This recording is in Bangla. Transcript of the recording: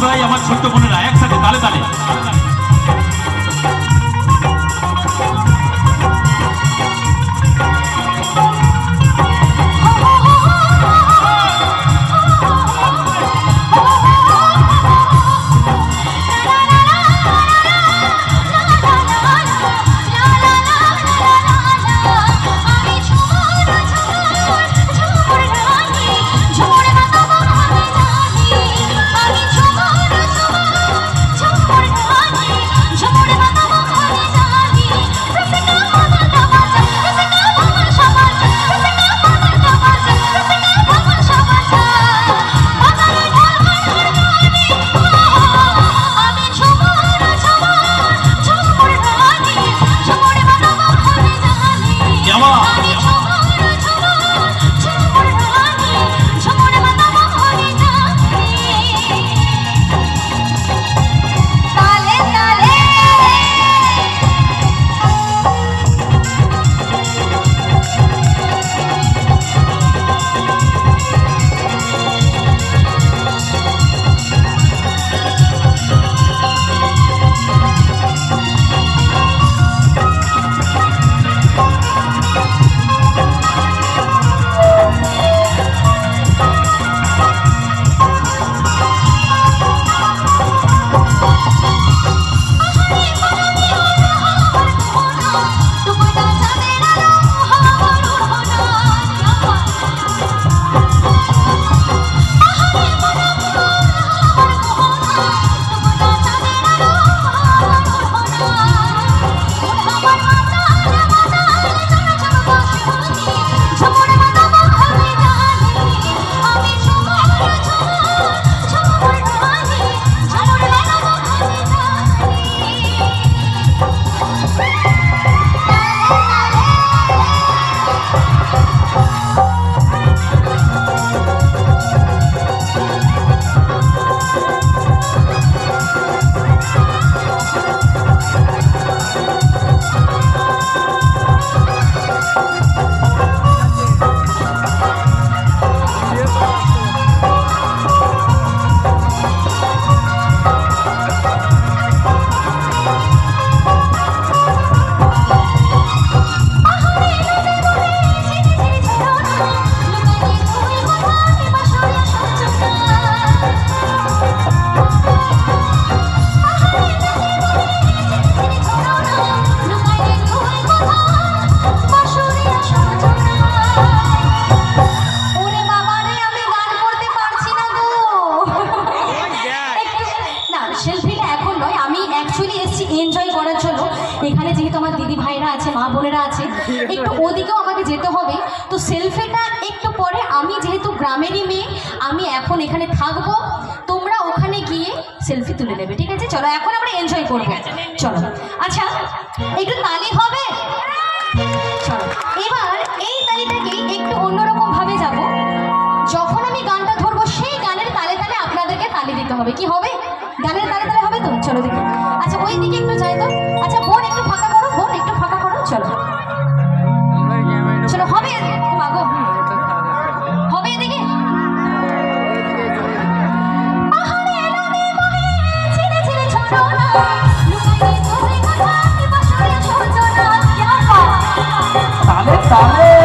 ভাই আমার ছোট্ট বোনেরা একসাথে তালে তালে এখানে যেহেতু আমার দিদি ভাইরা আছে, মা বোনেরা আছে, একটু ওদিকেও আমাকে যেতে হবে। তো সেলফিটা একটু পরে, আমি যেহেতু গ্রামেরই মেয়ে, আমি এখন এখানে থাকবো, তোমরা ওখানে গিয়ে সেলফি তুলে নেবে, ঠিক আছে? চলো এখন আমরা এনজয় করবো, চলো। আচ্ছা একটু তালি হবে, চলো। এবার এই তালিটাকে একটু অন্যরকম ভাবে যাব। যখন আমি গানটা ধরবো সেই গানের তালে তালে আপনাদেরকে তালি দিতে হবে। কি হবে? গানের তালে তালে হবে তো? চলো দেখি। আচ্ছা ওই দিকে একটু যাই তো। আচ্ছা বোন একটু ফাঁকা করো, বোন একটু ফাঁকা করো, চলো চলো। হবে মাগো, হবে এদিকে। তালে তালে